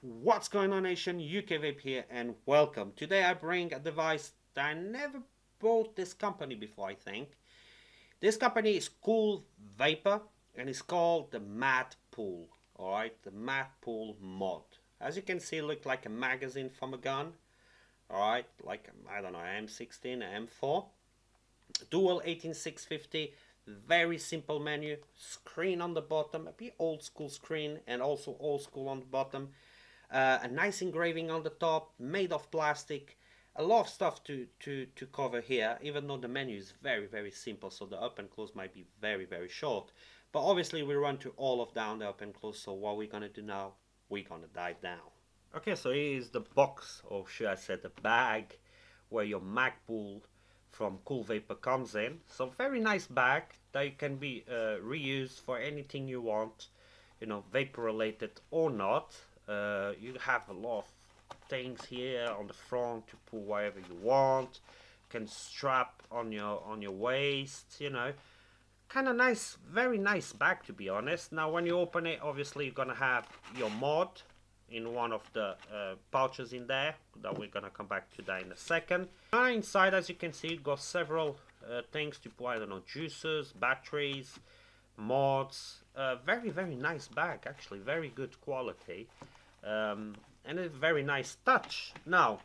What's going on, nation? UK Vape here and welcome. Today I bring a device that I never bought this company before, I think. This company is CoolVapor and it's called the Madpul. Alright, the Madpul mod. As you can see, it looks like a magazine from a gun. Alright, like, I don't know, M16, M4. Dual 18650. Very simple menu, screen on the bottom, a bit old school screen and also old school on the bottom. A nice engraving on the top, made of plastic. A lot of stuff to cover here, even though the menu is very simple, so the up and close might be very short. But obviously we run to all of down the up and close, so what we're gonna do now, we're gonna dive down. Okay, so here is the box, or should I say the bag, where your Madpul from CoolVapor comes in. So very nice bag that you can be reused for anything you want, you know, vapor related or not. You have a lot of things here on the front to put whatever you want. You can strap on your waist, you know. Kind of nice, very nice bag, to be honest. Now when you open it, obviously you're gonna have your mod in one of the pouches in there that we're gonna come back to that in a second. Now inside, as you can see, it got several things to put, I don't know, juices, batteries, mods. Very nice bag, actually, very good quality, and a very nice touch. Now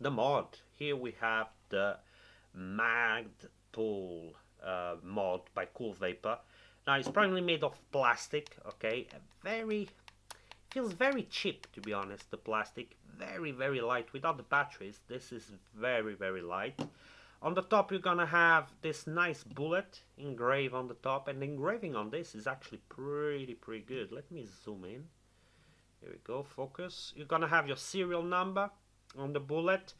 the mod, here we have the Madpul mod by CoolVapor. Now it's primarily made of plastic, okay, feels very cheap, to be honest. The plastic, very light. Without the batteries, this is very light. On the top, you're gonna have this nice bullet engraved on the top, and the engraving on this is actually pretty good. Let me zoom in. Here we go, focus. You're gonna have your serial number on the bullet.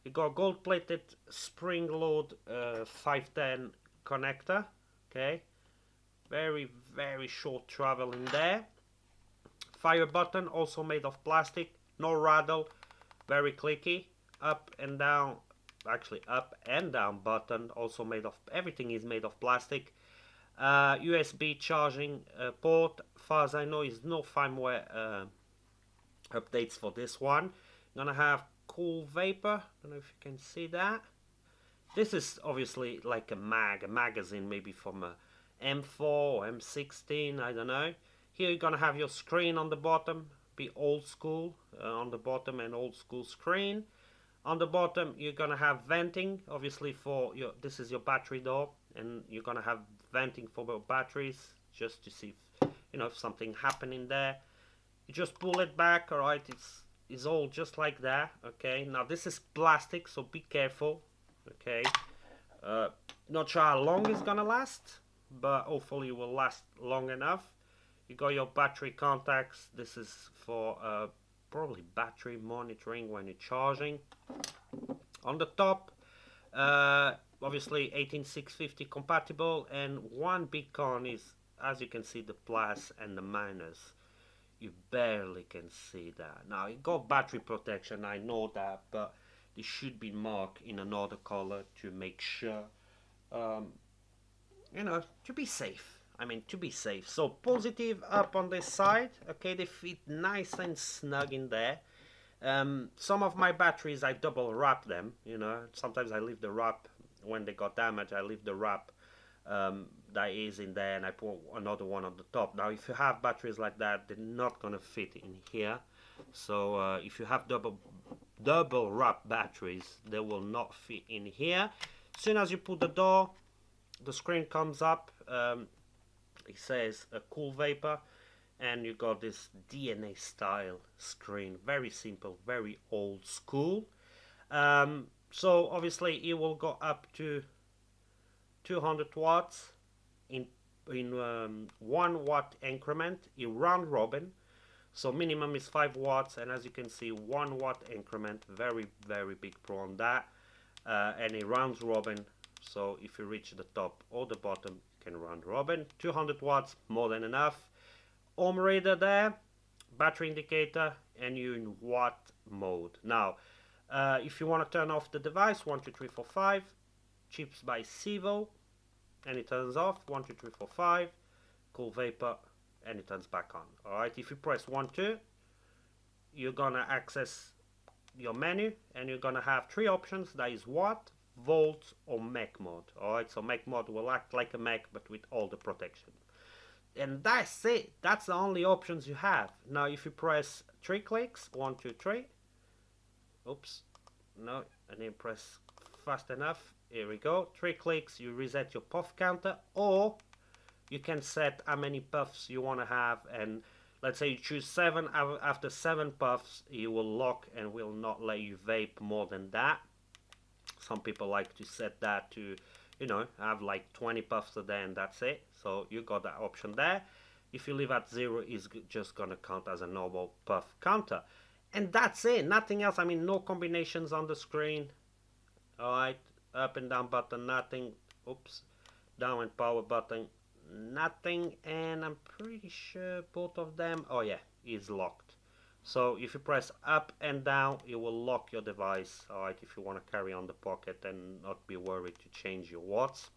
You got gold-plated spring-load 510 connector. Okay, very short travel in there. Fire button, also made of plastic, no rattle, very clicky. Up and down, actually up and down button, also made of, everything is made of plastic. USB charging port, far as I know, is no firmware updates for this one. Gonna have CoolVapor, don't know if you can see that. This is obviously like a magazine, maybe from a M4 or M16, I don't know. Here you're gonna have your screen on the bottom, be old school on the bottom, and old school screen. On the bottom you're gonna have venting, obviously for your, this is your battery door, and you're gonna have venting for your batteries, just to see if, you know, if something happening there. You just pull it back, alright, it's all just like that, okay. Now this is plastic, so be careful, okay. Not sure how long it's gonna last, but hopefully it will last long enough. You got your battery contacts. This is for probably battery monitoring when you're charging. On the top, obviously 18650 compatible, and one big con is, as you can see, the plus and the minus. You barely can see that. Now you got battery protection, I know that, but it should be marked in another color to make sure, you know, to be safe. I mean, to be safe. So positive up on this side, okay, they fit nice and snug in there. Some of my batteries, I double wrap them, you know. Sometimes I leave the wrap, when they got damaged, I leave the wrap that is in there, and I put another one on the top. Now if you have batteries like that, they're not gonna fit in here. So if you have double wrap batteries, they will not fit in here. As soon as you put the door, the screen comes up. It says a CoolVapor, and you got this DNA style screen, very simple, very old school. So obviously it will go up to 200 watts in 1 watt increment, in round robin. So minimum is 5 watts, and as you can see, 1 watt increment, very big pro on that, and a round robin. So if you reach the top or the bottom, can round robin. 200 watts, more than enough. Ohm reader there, battery indicator, and you're in watt mode. Now if you want to turn off the device, 1 2 3 4 5, chips by Sevo, and it turns off. 1 2 3 4 5, CoolVapor, and it turns back on. Alright, if you press 1 2, you're gonna access your menu and you're gonna have three options. That is watt, volt, or Mac mode. Alright, so Mac mode will act like a Mac but with all the protection. And that's it. That's the only options you have. Now if you press 3 clicks, 1, 2, 3. Oops. No, I didn't press fast enough. Here we go. 3 clicks, you reset your puff counter, or you can set how many puffs you want to have, and let's say you choose 7. After 7 puffs you will lock and will not let you vape more than that. Some people like to set that to, you know, have like 20 puffs a day and that's it. So you got that option there. If you leave at 0, it's just gonna count as a normal puff counter, and that's it. Nothing else. I mean, no combinations on the screen. Alright, up and down button, nothing. Oops, down and power button, nothing. And I'm pretty sure both of them, oh yeah, is locked. So if you press up and down, it will lock your device. Alright, if you want to carry on the pocket and not be worried to change your watts.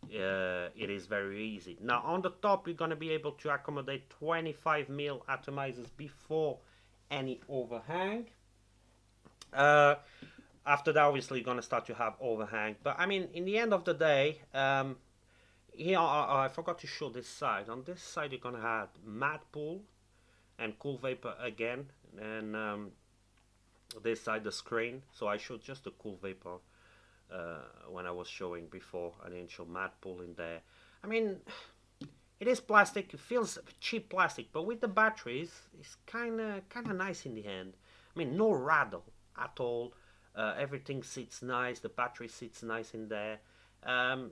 It is very easy. Now on the top you're going to be able to accommodate 25mm atomizers before any overhang. After that obviously you're going to start to have overhang, but I mean in the end of the day, here I forgot to show this side. On this side you're going to have Madpul and CoolVapor again, and this side the screen. So I showed just the CoolVapor when I was showing before. I didn't show Madpul in there. I mean, it is plastic. It feels cheap plastic, but with the batteries, it's kind of nice in the hand. I mean, no rattle at all. Everything sits nice. The battery sits nice in there. Yeah,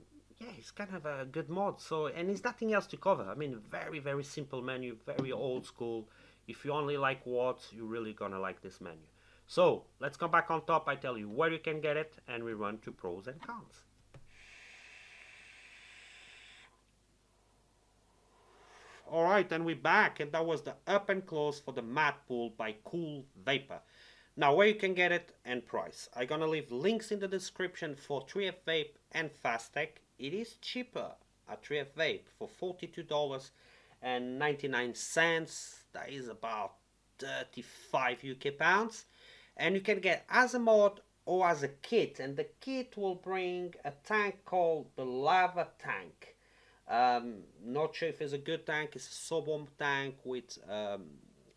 it's kind of a good mod. So, and there's nothing else to cover. I mean, very, very simple menu, very old school. If you only like watts, you're really gonna like this menu. So, let's come back on top. I tell you where you can get it, and we run to pros and cons. Alright, and we're back, and that was the up and close for the Madpul by CoolVapor. Now, where you can get it and price. I'm gonna leave links in the description for 3F Vape and Fastech. It is cheaper at 3F Vape for $42.99. That is about 35 UK pounds. And you can get as a mod or as a kit. And the kit will bring a tank called the Lava Tank. Not sure if it's a good tank. It's a sub-ohm tank with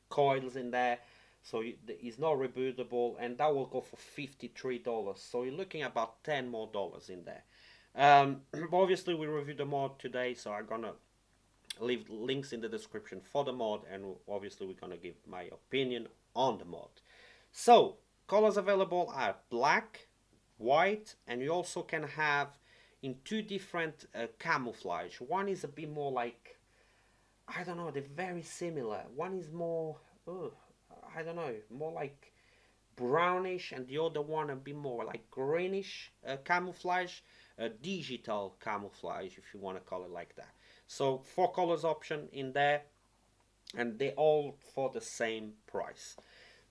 coils in there. So it's not rebootable, and that will go for $53. So you're looking at about $10 more in there. Obviously we reviewed the mod today, so I'm gonna leave links in the description for the mod, and obviously we're gonna give my opinion on the mod. So colors available are black, white, and you also can have in 2 different camouflage. One is a bit more like, I don't know, they're very similar. One is more I don't know, more like brownish, and the other one a bit more like greenish camouflage, digital camouflage, if you want to call it like that. So 4 colors option in there, and they all for the same price.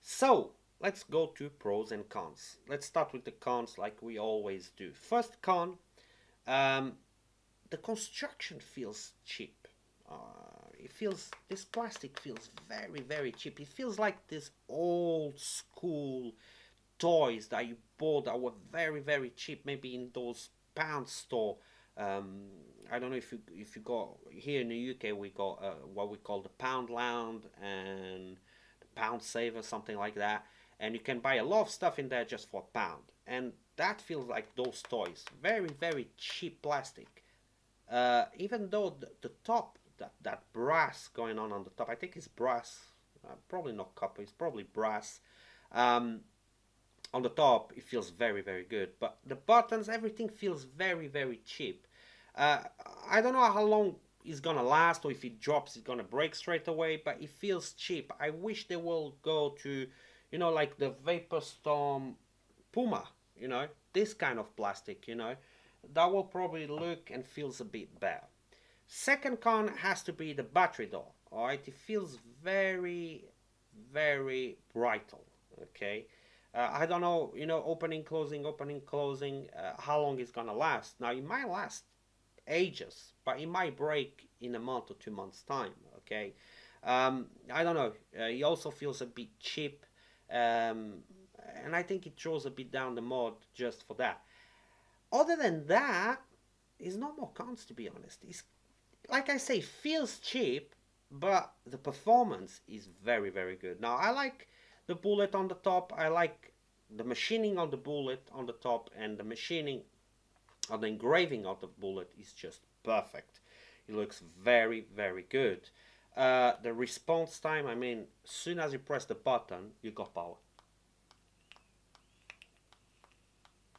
So let's go to pros and cons. Let's start with the cons like we always do. First con, the construction feels cheap. This plastic feels very, very cheap. It feels like this old school toys that you bought that were very, very cheap, maybe in those pound store. I don't know if you go here in the UK, we got what we call the Pound Lounge and the Pound Saver, something like that, and you can buy a lot of stuff in there just for £1, and that feels like those toys. Very, very cheap plastic. Even though the top, that brass going on the top, I think it's brass, probably not copper, it's probably brass. On the top it feels very, very good, but the buttons, everything feels very, very cheap. I don't know how long it's gonna last, or if it drops it's gonna break straight away, but it feels cheap. I wish they will go to, you know, like the Vapor Storm Puma, you know, this kind of plastic, you know, that will probably look and feels a bit better. Second con has to be the battery though. Alright, it feels very, very brittle. Okay, I don't know, you know, opening, closing, how long it's gonna last. Now it might last ages, but it might break in a month or 2 months time. Okay, I don't know. He also feels a bit cheap, and I think it draws a bit down the mod just for that. Other than that, it's not more cons, to be honest. It's, like I say, feels cheap, but the performance is very, very good. Now, I like the bullet on the top. I like the machining on the bullet on the top, and the machining or the engraving of the bullet is just perfect. It looks very, very good. The response time, I mean, as soon as you press the button, you got power.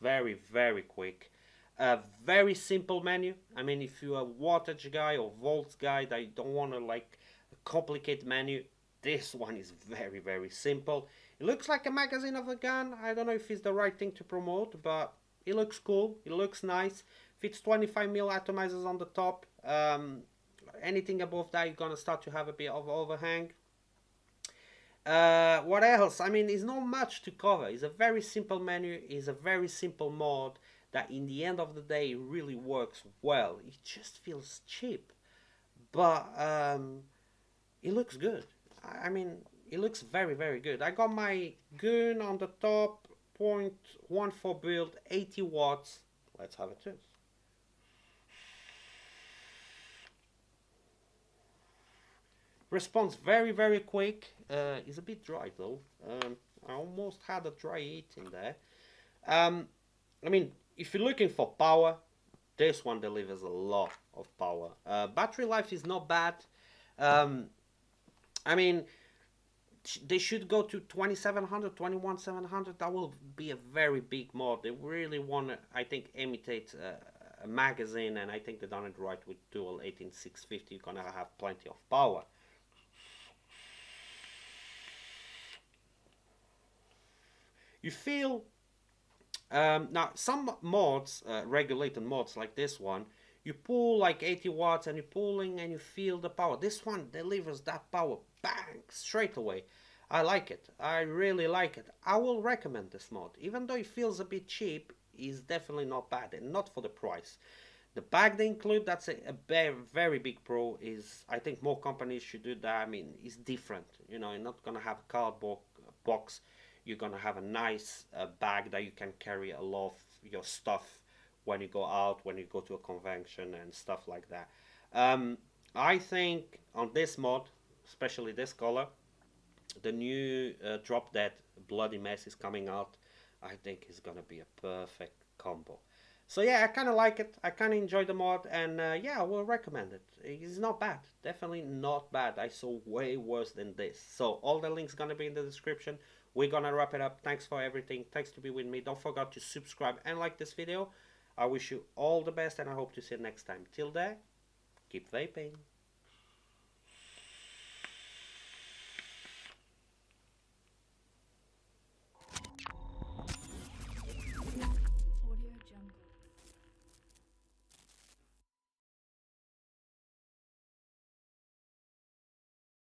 Very, very quick. A very simple menu. I mean, if you're a wattage guy or volts guy that you don't want to like a complicated menu, this one is very, very simple. It looks like a magazine of a gun. I don't know if it's the right thing to promote, but it looks cool. It looks nice. Fits 25mm atomizers on the top. Anything above that, you're gonna start to have a bit of overhang. What else? I mean, it's not much to cover. It's a very simple menu. It's a very simple mod that in the end of the day really works well. It just feels cheap, but it looks good. I mean, it looks very, very good. I got my gun on the top, 0.14 build, 80 watts. Let's have a test. Responds very, very quick. It's a bit dry though. I almost had a dry heat in there. I mean, if you're looking for power, this one delivers a lot of power. Battery life is not bad. I mean, they should go to 2700, 21700. That will be a very big mod. They really want to, I think, imitate a magazine, and I think they've done it right with dual 18650. You're gonna have plenty of power. You feel now some mods, regulated mods like this one, you pull like 80 watts and you're pulling and you feel the power. This one delivers that power, bang, straight away. I like it. I really like it. I will recommend this mod. Even though it feels a bit cheap, it's definitely not bad, and not for the price. The bag they include, that's a very, very big pro. Is, I think more companies should do that. I mean, it's different. You know, you're not gonna have a cardboard box. You're gonna have a nice bag that you can carry a lot of your stuff when you go out, when you go to a convention and stuff like that. I think on this mod, especially this color, the new Drop Dead Bloody Mess is coming out. I think it's gonna be a perfect combo. So yeah, I kind of like it. I kind of enjoy the mod, and yeah, I will recommend it. It's not bad. Definitely not bad. I saw way worse than this. So all the links gonna be in the description. We're gonna wrap it up. Thanks for everything. Thanks to be with me. Don't forget to subscribe and like this video. I wish you all the best, and I hope to see you next time. Till then, keep vaping.